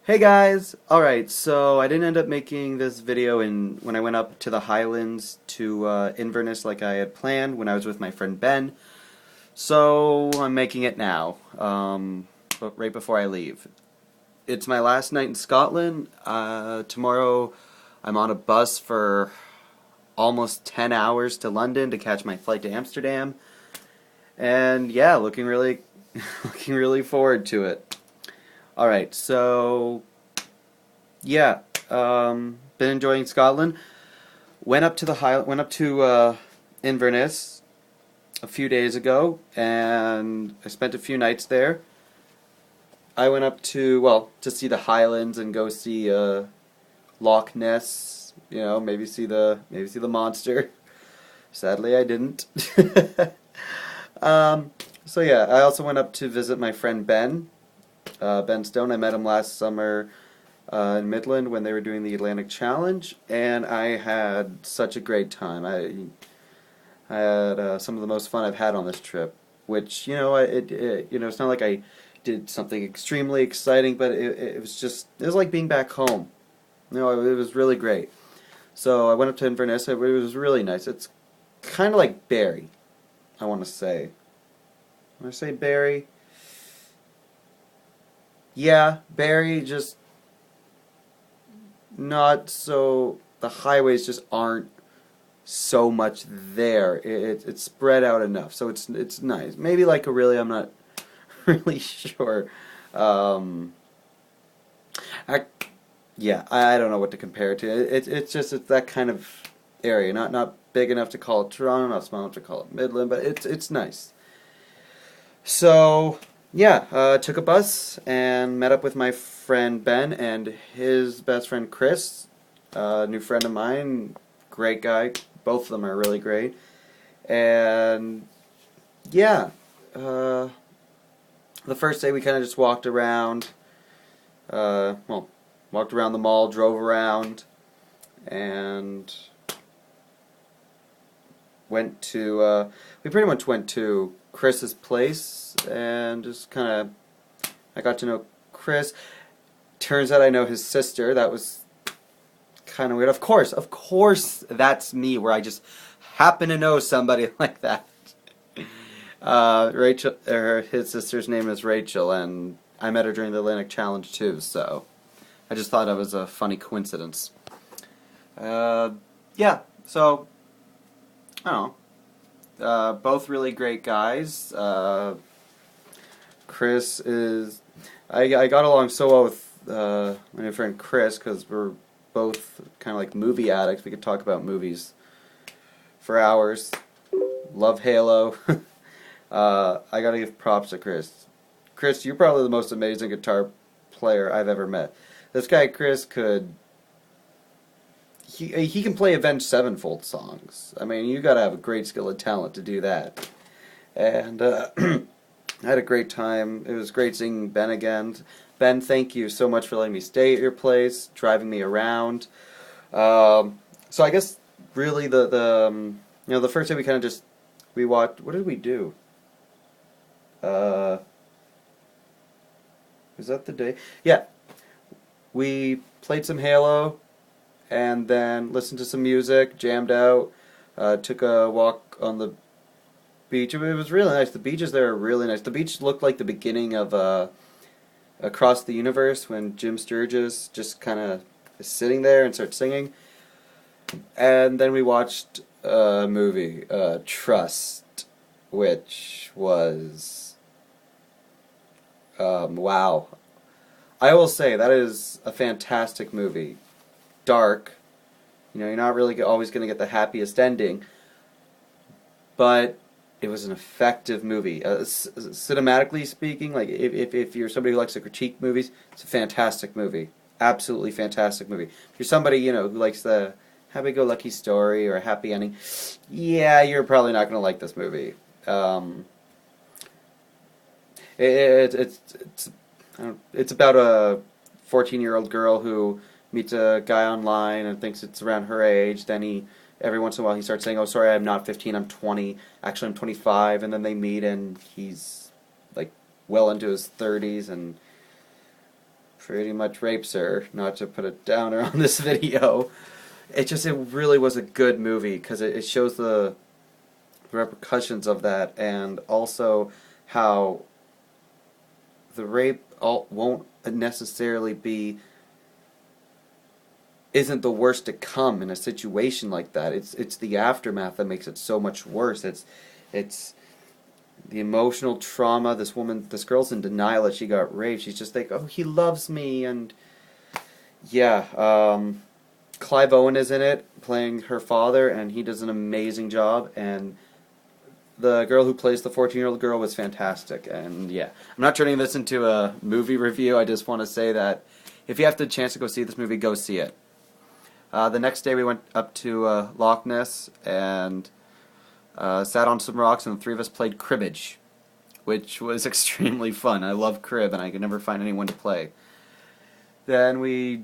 Hey guys! Alright, so I didn't end up making this video when I went up to the Highlands to Inverness like I had planned when I was with my friend Ben. So I'm making it now, but right before I leave. It's my last night in Scotland. Tomorrow I'm on a bus for almost 10 hours to London to catch my flight to Amsterdam. And yeah, looking really looking really forward to it. Alright, so yeah, been enjoying Scotland. Went up to Inverness a few days ago, and I spent a few nights there. I went up to to see the Highlands and go see Loch Ness. You know, maybe see the monster. Sadly, I didn't. So yeah, I also went up to visit my friend Ben. Ben Stone. I met him last summer in Midland when they were doing the Atlantic Challenge, and I had such a great time. I had some of the most fun I've had on this trip. Which it's not like I did something extremely exciting, but it was like being back home. It was really great. So I went up to Inverness. It was really nice. It's kind of like Barrie, I want to say. When I say Barrie, yeah, Barrie, just not so. The highways just aren't so much there. It's spread out enough, so it's nice. Maybe like Aurelia, I'm not really sure. Um, I, yeah, I don't know what to compare it to. It's that kind of area. Not big enough to call it Toronto, not small enough to call it Midland, but it's nice. So yeah, took a bus and met up with my friend Ben and his best friend Chris, new friend of mine, great guy. Both of them are really great. And yeah, uh, the first day we kind of just walked around. Walked around the mall, drove around, and went to. We pretty much went to Chris's place and just kind of. I got to know Chris. Turns out I know his sister. That was kind of weird. Of course, that's me, where I just happen to know somebody like that. Rachel, his sister's name is Rachel, and I met her during the Atlantic Challenge too. So I just thought it was a funny coincidence. Uh, yeah. So I don't know. Both really great guys. Chris is. I got along so well with my new friend Chris because we're both kind of like movie addicts. We could talk about movies for hours. Love Halo. I gotta give props to Chris. Chris, you're probably the most amazing guitar player I've ever met. This guy Chris could. He can play Avenged Sevenfold songs. I mean, you gotta have a great skill and talent to do that. And I had a great time. It was great seeing Ben again. Ben, thank you so much for letting me stay at your place, driving me around. So I guess really the first day we kind of just we watched. What did we do? Uh, was that the day? Yeah, we played some Halo, and then listened to some music, jammed out, took a walk on the beach. It was really nice. The beaches there are really nice. The beach looked like the beginning of Across the Universe when Jim Sturgis just kind of is sitting there and starts singing. And then we watched a movie, Trust, which was wow. I will say that is a fantastic movie. Dark. You're not really always going to get the happiest ending, but it was an effective movie. Cinematically speaking, like if you're somebody who likes to critique movies, it's a fantastic movie. Absolutely fantastic movie. If you're somebody who likes the happy-go-lucky story or a happy ending, yeah, you're probably not going to like this movie. It's it's about a 14-year-old girl who meets a guy online and thinks it's around her age. Then every once in a while he starts saying, "Oh, sorry, I'm not 15, I'm 20. Actually, I'm 25." And then they meet and he's like well into his 30s, and pretty much rapes her, not to put a downer on this video. It really was a good movie because it shows the repercussions of that, and also how the rape won't necessarily isn't the worst to come in a situation like that. It's the aftermath that makes it so much worse. It's the emotional trauma. This girl's in denial that she got raped. She's just like, oh, he loves me, and yeah. Clive Owen is in it, playing her father, and he does an amazing job. And the girl who plays the 14-year-old girl was fantastic. And yeah, I'm not turning this into a movie review. I just want to say that if you have the chance to go see this movie, go see it. The next day we went up to Loch Ness and sat on some rocks, and the three of us played cribbage, which was extremely fun. I love crib, and I could never find anyone to play. Then we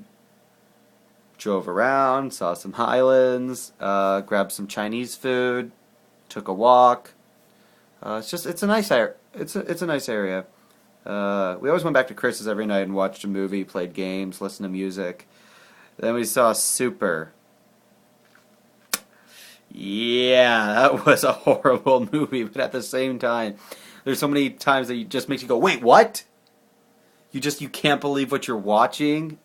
drove around, saw some highlands, grabbed some Chinese food, took a walk. It's a nice area. It's a nice area. We always went back to Chris's every night and watched a movie, played games, listened to music. Then we saw Super. Yeah, that was a horrible movie, but at the same time, there's so many times that it just makes you go, wait, what? You can't believe what you're watching.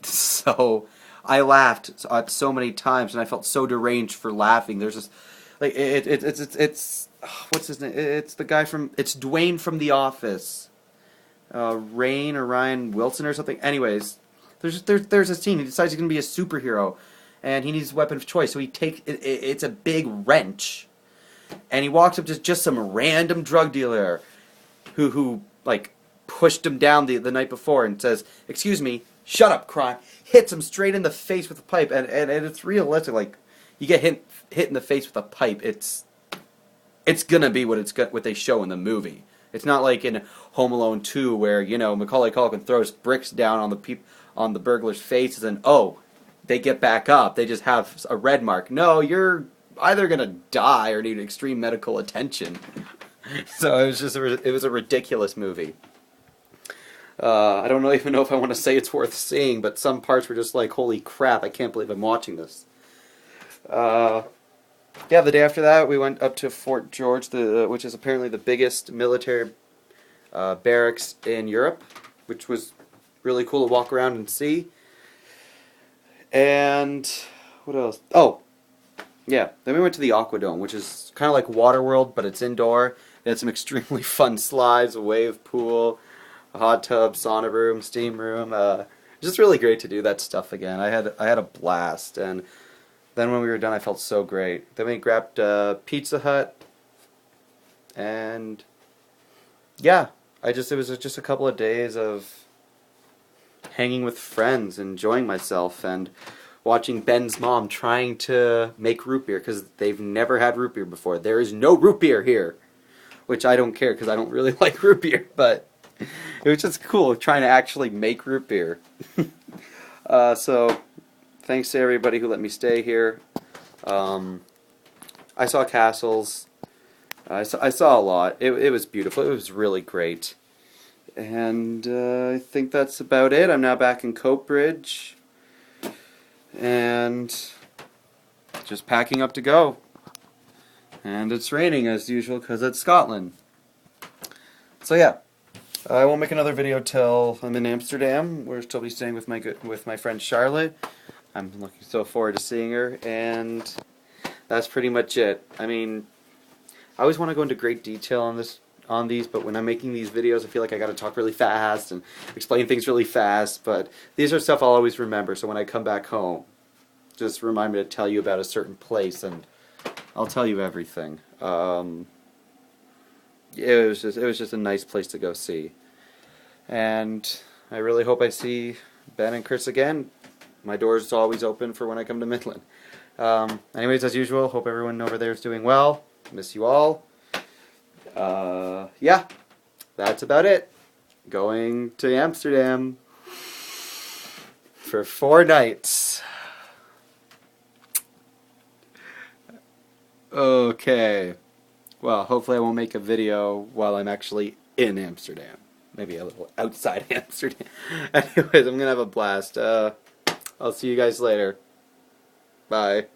So I laughed so many times, and I felt so deranged for laughing. There's this, like, it's what's his name? It's the guy it's Dwayne from The Office, Ryan Wilson or something. Anyways, there's a scene. He decides he's gonna be a superhero, and he needs a weapon of choice. So it's a big wrench, and he walks up to just some random drug dealer, who like pushed him down the night before, and says, "Excuse me, shut up, crime." Hits him straight in the face with a pipe, and it's realistic. Like, you get hit in the face with a pipe, it's gonna be what they show in the movie. It's not like in Home Alone 2 where, Macaulay Culkin throws bricks down on the burglar's faces, and they get back up. They just have a red mark. No, you're either gonna die or need extreme medical attention. So it was a ridiculous movie. I don't even know if I want to say it's worth seeing, but some parts were just like, holy crap, I can't believe I'm watching this. Yeah, the day after that, we went up to Fort George, which is apparently the biggest military barracks in Europe, which was really cool to walk around and see. And what else? Oh, yeah, then we went to the Aquadome, which is kind of like Waterworld, but it's indoor. They had some extremely fun slides, a wave pool, a hot tub, sauna room, steam room. Just really great to do that stuff again. I had a blast, and then when we were done, I felt so great. Then we grabbed Pizza Hut, and yeah, it was just a couple of days of hanging with friends, enjoying myself, and watching Ben's mom trying to make root beer because they've never had root beer before. There is no root beer here, which I don't care because I don't really like root beer, but it was just cool trying to actually make root beer. So thanks to everybody who let me stay here. I saw castles. I saw a lot. It was beautiful. It was really great. And I think that's about it. I'm now back in Coatbridge. And just packing up to go. And it's raining as usual because it's Scotland. So yeah. I won't make another video till I'm in Amsterdam. We'll still be staying with my friend Charlotte. I'm looking so forward to seeing her, and that's pretty much it. I mean, I always want to go into great detail on these, but when I'm making these videos, I feel like I got to talk really fast and explain things really fast. But these are stuff I'll always remember. So when I come back home, just remind me to tell you about a certain place, and I'll tell you everything. It was just a nice place to go see. And I really hope I see Ben and Chris again. My door's always open for when I come to Midland. Anyways, as usual, hope everyone over there is doing well. Miss you all. Yeah, that's about it. Going to Amsterdam for 4 nights. Okay. Well, hopefully I won't make a video while I'm actually in Amsterdam. maybe a little outside Amsterdam. Anyways, I'm gonna have a blast. I'll see you guys later. Bye.